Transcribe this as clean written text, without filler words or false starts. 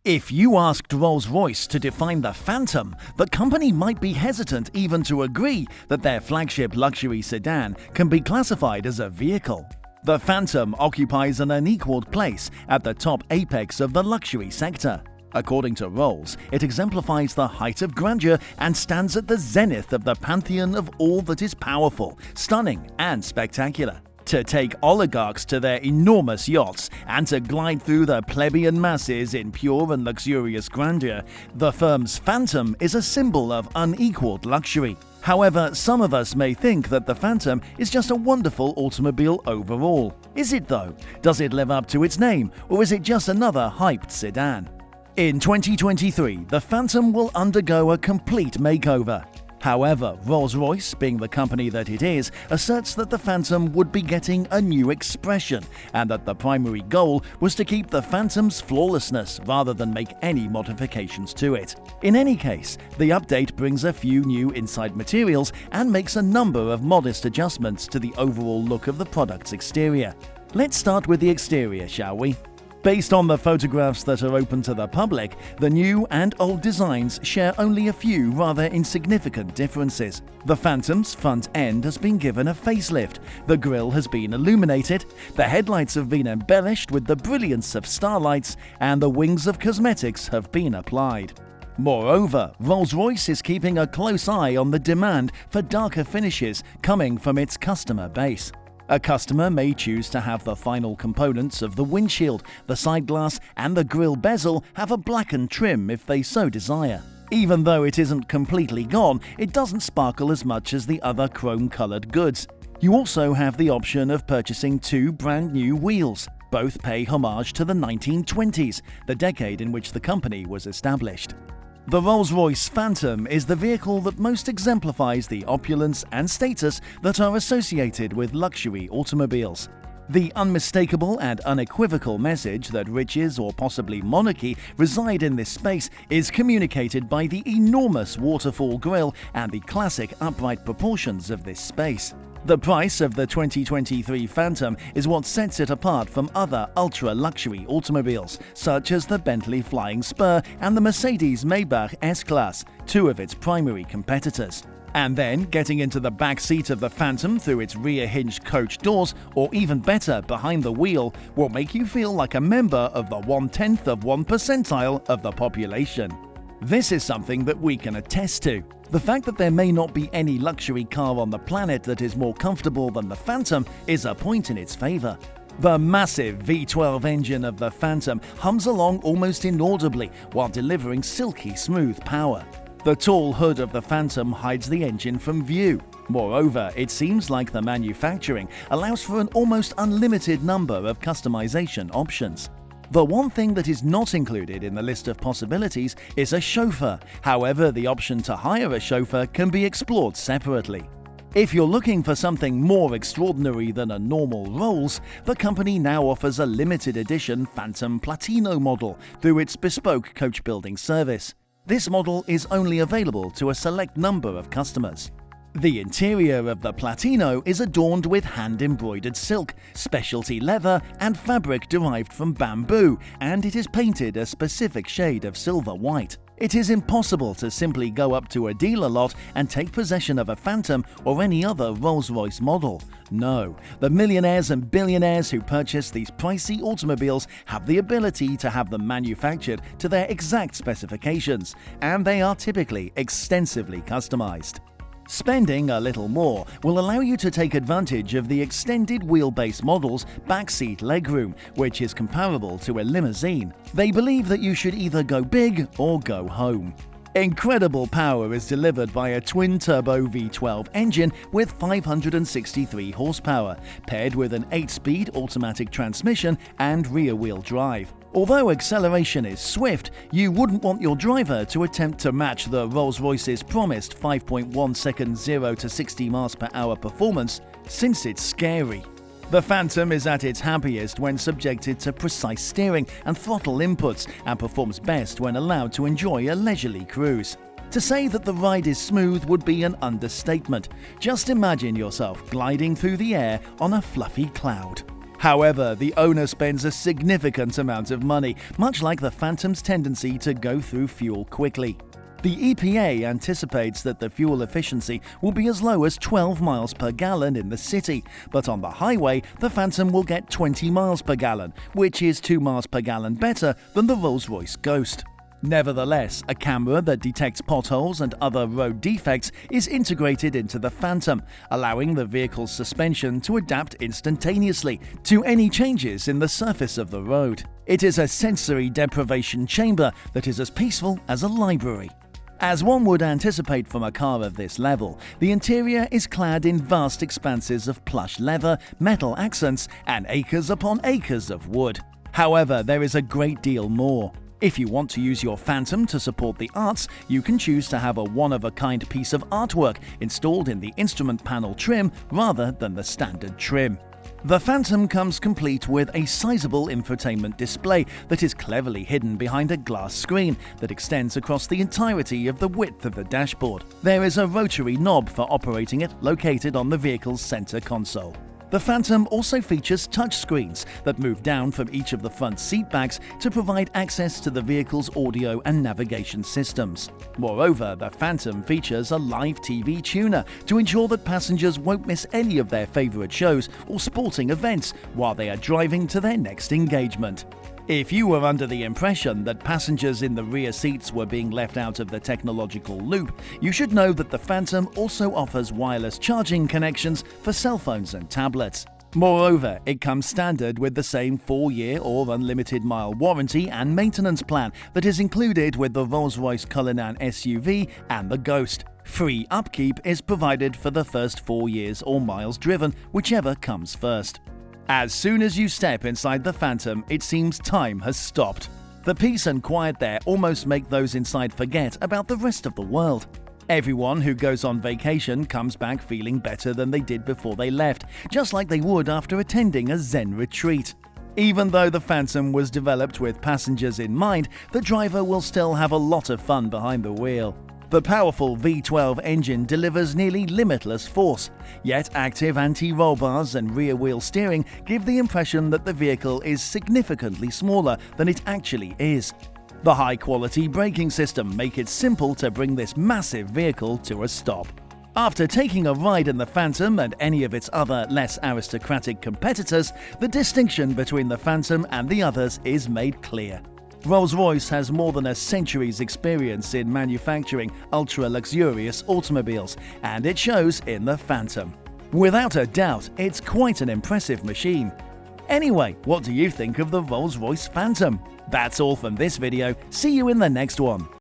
If you asked Rolls-Royce to define the Phantom, the company might be hesitant even to agree that their flagship luxury sedan can be classified as a vehicle. The Phantom occupies an unequaled place at the top apex of the luxury sector. According to Rolls, it exemplifies the height of grandeur and stands at the zenith of the pantheon of all that is powerful, stunning, and spectacular. To take oligarchs to their enormous yachts and to glide through the plebeian masses in pure and luxurious grandeur, the firm's Phantom is a symbol of unequaled luxury. However, some of us may think that the Phantom is just a wonderful automobile overall. Is it though? Does it live up to its name, or is it just another hyped sedan? In 2023, the Phantom will undergo a complete makeover. However, Rolls-Royce, being the company that it is, asserts that the Phantom would be getting a new expression and that the primary goal was to keep the Phantom's flawlessness rather than make any modifications to it. In any case, the update brings a few new inside materials and makes a number of modest adjustments to the overall look of the product's exterior. Let's start with the exterior, shall we? Based on the photographs that are open to the public, the new and old designs share only a few rather insignificant differences. The Phantom's front end has been given a facelift, the grille has been illuminated, the headlights have been embellished with the brilliance of starlights, and the wings of cosmetics have been applied. Moreover, Rolls-Royce is keeping a close eye on the demand for darker finishes coming from its customer base. A customer may choose to have the final components of the windshield, the side glass, and the grille bezel have a blackened trim if they so desire. Even though it isn't completely gone, it doesn't sparkle as much as the other chrome-colored goods. You also have the option of purchasing two brand new wheels. Both pay homage to the 1920s, the decade in which the company was established. The Rolls-Royce Phantom is the vehicle that most exemplifies the opulence and status that are associated with luxury automobiles. The unmistakable and unequivocal message that riches or possibly monarchy reside in this space is communicated by the enormous waterfall grille and the classic upright proportions of this space. The price of the 2023 Phantom is what sets it apart from other ultra-luxury automobiles, such as the Bentley Flying Spur and the Mercedes-Maybach S-Class, two of its primary competitors. And then, getting into the back seat of the Phantom through its rear-hinged coach doors, or even better, behind the wheel, will make you feel like a member of the 1/10 of 1% of the population. This is something that we can attest to. The fact that there may not be any luxury car on the planet that is more comfortable than the Phantom is a point in its favor. The massive V12 engine of the Phantom hums along almost inaudibly while delivering silky smooth power. The tall hood of the Phantom hides the engine from view. Moreover, it seems like the manufacturing allows for an almost unlimited number of customization options. The one thing that is not included in the list of possibilities is a chauffeur. However, the option to hire a chauffeur can be explored separately. If you're looking for something more extraordinary than a normal Rolls, the company now offers a limited edition Phantom Platino model through its bespoke coach building service. This model is only available to a select number of customers. The interior of the Platino is adorned with hand-embroidered silk, specialty leather, and fabric derived from bamboo, and it is painted a specific shade of silver white. It is impossible to simply go up to a dealer lot and take possession of a Phantom or any other Rolls-Royce model. No, the millionaires and billionaires who purchase these pricey automobiles have the ability to have them manufactured to their exact specifications, and they are typically extensively customized. Spending a little more will allow you to take advantage of the extended wheelbase model's backseat legroom, which is comparable to a limousine. They believe that you should either go big or go home. Incredible power is delivered by a twin-turbo V12 engine with 563 horsepower, paired with an 8-speed automatic transmission and rear-wheel drive. Although acceleration is swift, you wouldn't want your driver to attempt to match the Rolls-Royce's promised 5.1 second 0 to 60 mph performance, since it's scary. The Phantom is at its happiest when subjected to precise steering and throttle inputs, and performs best when allowed to enjoy a leisurely cruise. To say that the ride is smooth would be an understatement. Just imagine yourself gliding through the air on a fluffy cloud. However, the owner spends a significant amount of money, much like the Phantom's tendency to go through fuel quickly. The EPA anticipates that the fuel efficiency will be as low as 12 miles per gallon in the city, but on the highway, the Phantom will get 20 miles per gallon, which is 2 miles per gallon better than the Rolls-Royce Ghost. Nevertheless, a camera that detects potholes and other road defects is integrated into the Phantom, allowing the vehicle's suspension to adapt instantaneously to any changes in the surface of the road. It is a sensory deprivation chamber that is as peaceful as a library. As one would anticipate from a car of this level, the interior is clad in vast expanses of plush leather, metal accents, and acres upon acres of wood. However, there is a great deal more. If you want to use your Phantom to support the arts, you can choose to have a one-of-a-kind piece of artwork installed in the instrument panel trim rather than the standard trim. The Phantom comes complete with a sizable infotainment display that is cleverly hidden behind a glass screen that extends across the entirety of the width of the dashboard. There is a rotary knob for operating it located on the vehicle's center console. The Phantom also features touchscreens that move down from each of the front seat backs to provide access to the vehicle's audio and navigation systems. Moreover, the Phantom features a live TV tuner to ensure that passengers won't miss any of their favorite shows or sporting events while they are driving to their next engagement. If you were under the impression that passengers in the rear seats were being left out of the technological loop, you should know that the Phantom also offers wireless charging connections for cell phones and tablets. Moreover, it comes standard with the same 4-year or unlimited mile warranty and maintenance plan that is included with the Rolls-Royce Cullinan SUV and the Ghost. Free upkeep is provided for the first 4 years or miles driven, whichever comes first. As soon as you step inside the Phantom, it seems time has stopped. The peace and quiet there almost make those inside forget about the rest of the world. Everyone who goes on vacation comes back feeling better than they did before they left, just like they would after attending a Zen retreat. Even though the Phantom was developed with passengers in mind, the driver will still have a lot of fun behind the wheel. The powerful V12 engine delivers nearly limitless force, yet active anti-roll bars and rear-wheel steering give the impression that the vehicle is significantly smaller than it actually is. The high-quality braking system make it simple to bring this massive vehicle to a stop. After taking a ride in the Phantom and any of its other less aristocratic competitors, the distinction between the Phantom and the others is made clear. Rolls-Royce has more than a century's experience in manufacturing ultra-luxurious automobiles, and it shows in the Phantom. Without a doubt, it's quite an impressive machine. Anyway, what do you think of the Rolls-Royce Phantom? That's all from this video. See you in the next one.